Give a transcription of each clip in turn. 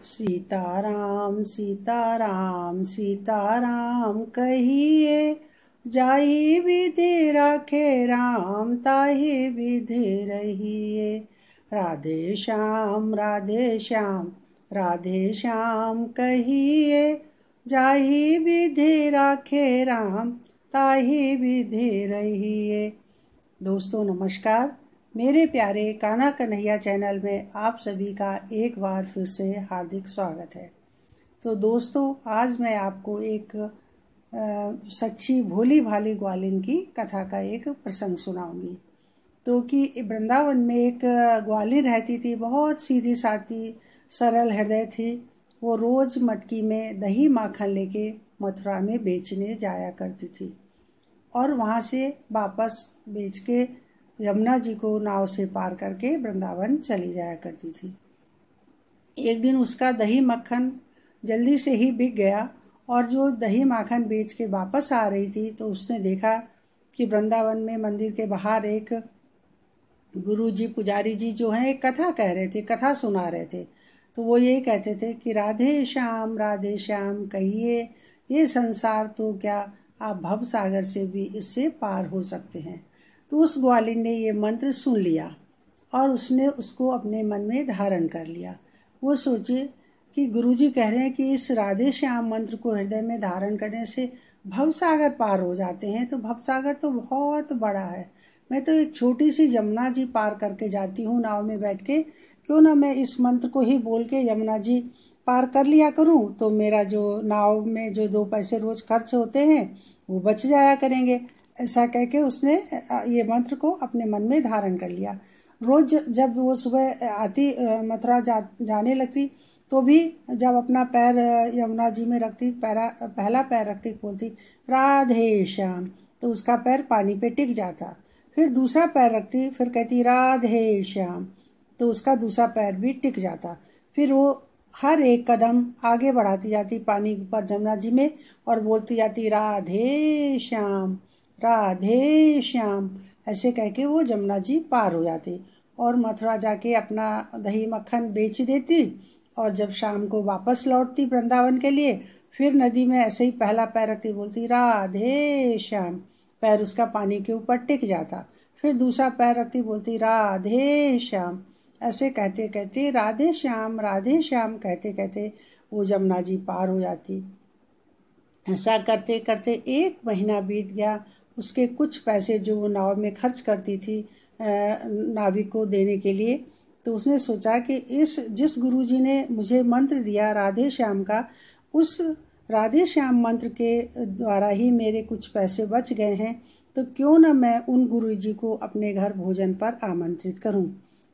सीताराम सीताराम सीताराम कहिए, जाई विधि राखे राम ताहि विधि रहिए। राधे श्याम राधे श्याम कहिए, जाहि विधि राखे राम ताहि विधि रहिए। दोस्तों नमस्कार, मेरे प्यारे कान्हा कन्हैया चैनल में आप सभी का एक बार फिर से हार्दिक स्वागत है। तो दोस्तों आज मैं आपको एक सच्ची भोली भाली ग्वालिन की कथा का एक प्रसंग सुनाऊंगी। तो कि वृंदावन में एक ग्वालिन रहती थी, बहुत सीधी सादी सरल हृदय थी। वो रोज मटकी में दही माखन लेके मथुरा में बेचने जाया करती थी और वहाँ से वापस बेच के यमुना जी को नाव से पार करके वृंदावन चली जाया करती थी। एक दिन उसका दही मक्खन जल्दी से ही बिक गया और जो दही माखन बेच के वापस आ रही थी तो उसने देखा कि वृंदावन में मंदिर के बाहर एक गुरुजी पुजारी जी जो हैं एक कथा कह रहे थे, कथा सुना रहे थे। तो वो यही कहते थे कि राधे श्याम कहिए, ये संसार तो क्या आप भव सागर से भी इससे पार हो सकते हैं। तो उस ग्वालिन ने ये मंत्र सुन लिया और उसने उसको अपने मन में धारण कर लिया। वो सोचे कि गुरुजी कह रहे हैं कि इस राधे श्याम मंत्र को हृदय में धारण करने से भवसागर पार हो जाते हैं। तो भवसागर तो बहुत बड़ा है, मैं तो एक छोटी सी यमुना जी पार करके जाती हूँ नाव में बैठ के, क्यों ना मैं इस मंत्र को ही बोल के यमुना जी पार कर लिया करूँ, तो मेरा जो नाव में जो 2 पैसे रोज खर्च होते हैं वो बच जाया करेंगे। ऐसा कह के उसने ये मंत्र को अपने मन में धारण कर लिया। रोज जब वो सुबह आती मथुरा जाने लगती तो भी जब अपना पैर यमुना जी में रखती, पहला पैर रखती, बोलती राधे श्याम, तो उसका पैर पानी पे टिक जाता। फिर दूसरा पैर रखती, फिर कहती राधे श्याम, तो उसका दूसरा पैर भी टिक जाता। फिर वो हर एक कदम आगे बढ़ाती जाती पानी पर यमुना जी में और बोलती जाती राधे श्याम। ऐसे कह के वो यमुना जी पार हो जाती और मथुरा जाके अपना दही मक्खन बेच देती। और जब शाम को वापस लौटती वृंदावन के लिए, फिर नदी में ऐसे ही पहला पैर रखती, बोलती राधे श्याम, पैर उसका पानी के ऊपर टिक जाता। फिर दूसरा पैर रखती, बोलती राधे श्याम। ऐसे कहते कहते राधे श्याम कहते कहते वो यमुना जी पार हो जाती। ऐसा करते करते 1 महीना बीत गया। उसके कुछ पैसे जो वो नाव में खर्च करती थी नाविक को देने के लिए, तो उसने सोचा कि जिस गुरुजी ने मुझे मंत्र दिया राधे श्याम का, उस राधे श्याम मंत्र के द्वारा ही मेरे कुछ पैसे बच गए हैं, तो क्यों न मैं उन गुरुजी को अपने घर भोजन पर आमंत्रित करूं।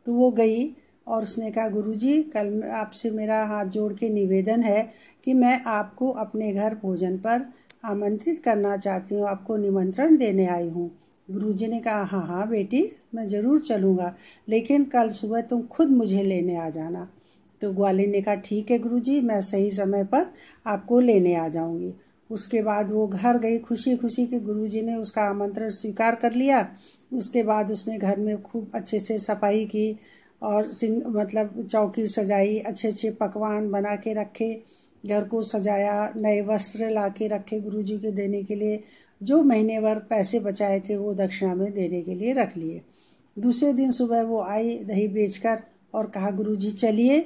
तो वो गई और उसने कहा गुरुजी, कल आपसे मेरा हाथ जोड़ के निवेदन है कि मैं आपको अपने घर भोजन पर आमंत्रित करना चाहती हूँ, आपको निमंत्रण देने आई हूँ। गुरुजी ने कहा हाँ बेटी, मैं ज़रूर चलूँगा, लेकिन कल सुबह तुम खुद मुझे लेने आ जाना। तो ग्वालिन ने कहा ठीक है गुरुजी, मैं सही समय पर आपको लेने आ जाऊँगी। उसके बाद वो घर गई खुशी खुशी कि गुरुजी ने उसका आमंत्रण स्वीकार कर लिया। उसके बाद उसने घर में खूब अच्छे से सफाई की और मतलब चौकी सजाई, अच्छे अच्छे पकवान बना के रखे, घर को सजाया, नए वस्त्र ला के रखे गुरुजी के देने के लिए। जो महीने भर पैसे बचाए थे वो दक्षिणा में देने के लिए रख लिए। दूसरे दिन सुबह वो आई दही बेचकर और कहा गुरुजी चलिए।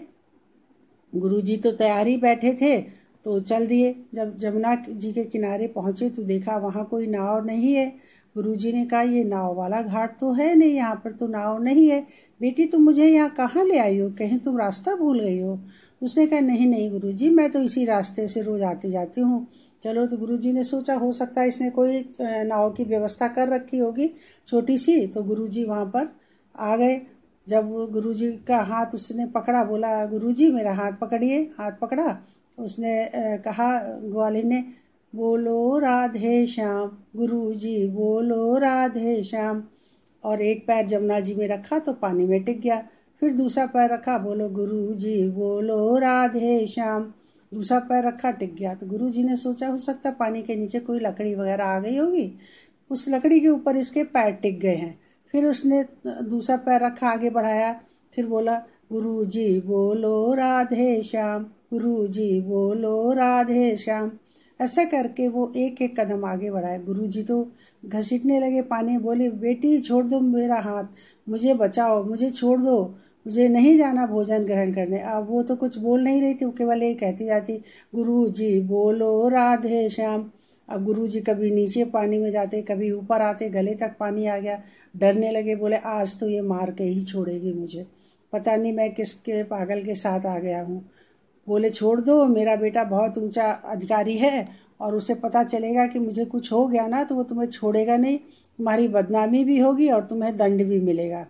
गुरुजी तो तैयार ही बैठे थे तो चल दिए। जब यमुना जी के किनारे पहुंचे तो देखा वहाँ कोई नाव नहीं है। गुरुजी ने कहा ये नाव वाला घाट तो है नहीं, यहाँ पर तो नाव नहीं है। बेटी तुम मुझे यहाँ कहाँ ले आई हो, कहीं तुम रास्ता भूल गई हो। उसने कहा नहीं गुरुजी, मैं तो इसी रास्ते से रोज आती जाती हूँ। चलो, तो गुरुजी ने सोचा हो सकता है इसने कोई नाव की व्यवस्था कर रखी होगी छोटी सी। तो गुरुजी वहाँ पर आ गए। जब गुरुजी का हाथ उसने पकड़ा, बोला गुरुजी मेरा हाथ पकड़िए। हाथ पकड़ा, उसने कहा ग्वालिन ने, बोलो राधे श्याम गुरुजी, बोलो राधे श्याम। और एक पैर यमुना जी में रखा तो पानी में टिक गया। फिर दूसरा पैर रखा, बोलो गुरुजी बोलो राधे श्याम। दूसरा पैर रखा, टिक गया। तो गुरुजी ने सोचा हो सकता पानी के नीचे कोई लकड़ी वगैरह आ गई होगी, उस लकड़ी के ऊपर इसके पैर टिक गए हैं। फिर उसने दूसरा पैर रखा, आगे बढ़ाया, फिर बोला गुरुजी बोलो राधे श्याम। गुरुजी बोलो राधे श्याम। ऐसा करके वो एक एक कदम आगे बढ़ाए। गुरुजी तो घसीटने लगे पानी, बोले बेटी छोड़ दो मेरा हाथ, मुझे बचाओ, मुझे छोड़ दो, मुझे नहीं जाना भोजन ग्रहण करने। अब वो तो कुछ बोल नहीं रही थी, वो केवल यही कहती जाती गुरुजी बोलो राधे श्याम। अब गुरुजी कभी नीचे पानी में जाते, कभी ऊपर आते, गले तक पानी आ गया, डरने लगे, बोले आज तो ये मार के ही छोड़ेगी मुझे, पता नहीं मैं किसके पागल के साथ आ गया हूँ। बोले छोड़ दो, मेरा बेटा बहुत ऊंचा अधिकारी है और उसे पता चलेगा कि मुझे कुछ हो गया ना तो वो तुम्हें छोड़ेगा नहीं, तुम्हारी बदनामी भी होगी और तुम्हें दंड भी मिलेगा।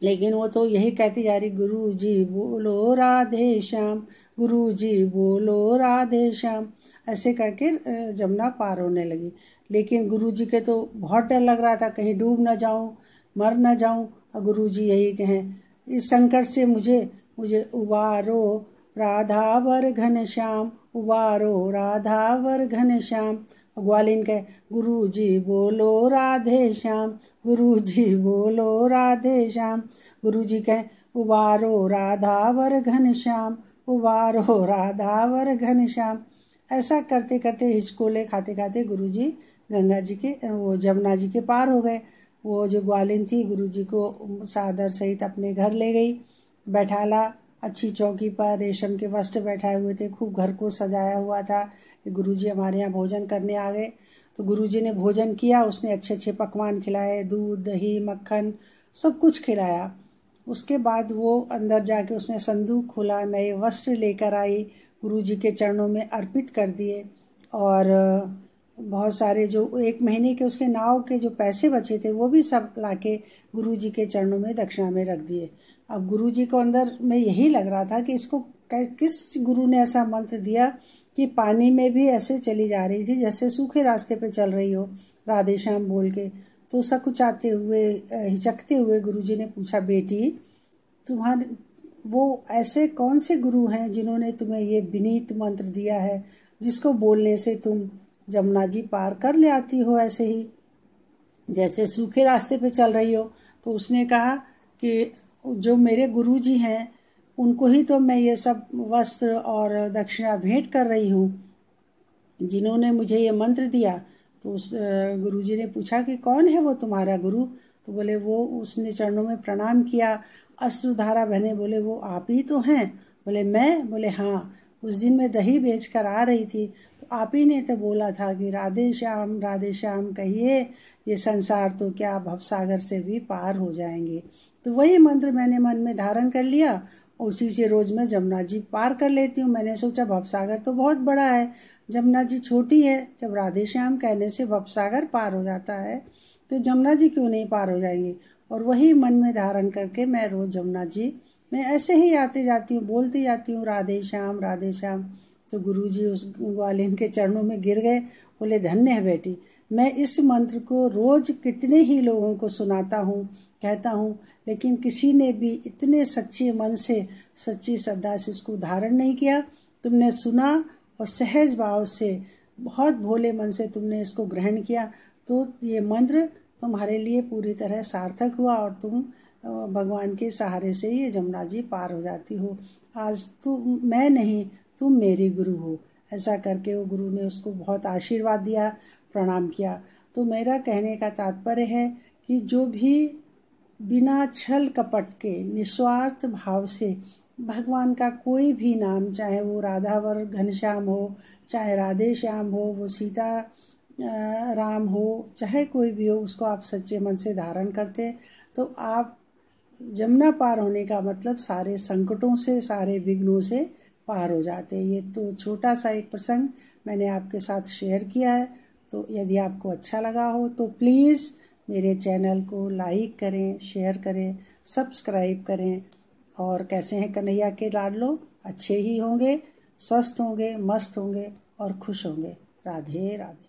लेकिन वो तो यही कहती जा रही गुरुजी बोलो राधे श्याम, गुरुजी बोलो राधे श्याम। ऐसे करके जमुना पार होने लगी। लेकिन गुरुजी के तो बहुत डर लग रहा था, कहीं डूब ना जाऊं, मर ना जाऊं। और गुरुजी यही कहें इस संकट से मुझे उबारो राधावर घनश्याम, उबारो राधावर घनश्याम। ग्वालिन कहे गुरुजी बोलो राधे श्याम, गुरुजी बोलो राधे श्याम। गुरुजी कहे उबारो राधावर घनश्याम, उबारो राधावर घनश्याम। ऐसा करते करते हिचकोले खाते खाते गुरुजी गंगा जी के वो जमुना जी के पार हो गए। वो जो ग्वालिन थी गुरुजी को सादर सहित अपने घर ले गई, बैठाला अच्छी चौकी पर, रेशम के वस्त्र बैठाए हुए थे, खूब घर को सजाया हुआ था कि गुरुजी हमारे यहाँ भोजन करने आ गए। तो गुरुजी ने भोजन किया, उसने अच्छे अच्छे पकवान खिलाए, दूध दही मक्खन सब कुछ खिलाया। उसके बाद वो अंदर जाके उसने संदूक खोला, नए वस्त्र लेकर आई, गुरुजी के चरणों में अर्पित कर दिए। और बहुत सारे जो 1 महीने के उसके नाव के जो पैसे बचे थे वो भी सब लाके गुरुजी के चरणों में दक्षिणा में रख दिए। अब गुरुजी को अंदर में यही लग रहा था कि इसको किस गुरु ने ऐसा मंत्र दिया कि पानी में भी ऐसे चली जा रही थी जैसे सूखे रास्ते पे चल रही हो, राधे श्याम बोल के। तो सकुचाते हुए हिचकते हुए गुरुजी ने पूछा बेटी तुम्हारे वो ऐसे कौन से गुरु हैं जिन्होंने तुम्हें ये विनीत मंत्र दिया है जिसको बोलने से तुम जमुना जी पार कर ले आती हो ऐसे ही जैसे सूखे रास्ते पे चल रही हो। तो उसने कहा कि जो मेरे गुरुजी हैं उनको ही तो मैं ये सब वस्त्र और दक्षिणा भेंट कर रही हूँ, जिन्होंने मुझे ये मंत्र दिया। तो उस गुरुजी ने पूछा कि कौन है वो तुम्हारा गुरु। तो बोले वो, उसने चरणों में प्रणाम किया, अश्रुधारा बहने, बोले वो आप ही तो हैं। बोले मैं? बोले हाँ, उस दिन मैं दही बेचकर आ रही थी तो आप ही ने तो बोला था कि राधे श्याम कहिए, ये संसार तो क्या भवसागर से भी पार हो जाएंगे। तो वही मंत्र मैंने मन में धारण कर लिया, उसी से रोज मैं जमुना जी पार कर लेती हूँ। मैंने सोचा भवसागर तो बहुत बड़ा है, जमुना जी छोटी है, जब राधे श्याम कहने से भवसागर पार हो जाता है तो जमुना जी क्यों नहीं पार हो जाएंगे। और वही मन में धारण करके मैं रोज जमुना जी मैं ऐसे ही आते जाती हूँ, बोलती जाती हूँ राधे श्याम राधे श्याम। तो गुरुजी उस ग्वालिन के चरणों में गिर गए, बोले धन्य है बेटी, मैं इस मंत्र को रोज कितने ही लोगों को सुनाता हूँ, कहता हूँ, लेकिन किसी ने भी इतने सच्चे मन से सच्ची श्रद्धा से इसको धारण नहीं किया। तुमने सुना और सहज भाव से बहुत भोले मन से तुमने इसको ग्रहण किया तो ये मंत्र तुम्हारे लिए पूरी तरह सार्थक हुआ और तुम भगवान के सहारे से ये जमुना जी पार हो जाती हो। आज तुम मैं नहीं, तुम मेरी गुरु हो। ऐसा करके वो गुरु ने उसको बहुत आशीर्वाद दिया, प्रणाम किया। तो मेरा कहने का तात्पर्य है कि जो भी बिना छल कपट के निस्वार्थ भाव से भगवान का कोई भी नाम, चाहे वो राधावर घनश्याम हो, चाहे राधे श्याम हो, वो सीता राम हो, चाहे कोई भी हो, उसको आप सच्चे मन से धारण करते तो आप जमुना पार होने का मतलब सारे संकटों से, सारे विघ्नों से पार हो जाते हैं। ये तो छोटा सा एक प्रसंग मैंने आपके साथ शेयर किया है। तो यदि आपको अच्छा लगा हो तो प्लीज़ मेरे चैनल को लाइक करें, शेयर करें, सब्सक्राइब करें। और कैसे हैं कन्हैया के लाडलो? अच्छे ही होंगे, स्वस्थ होंगे, मस्त होंगे और खुश होंगे। राधे राधे।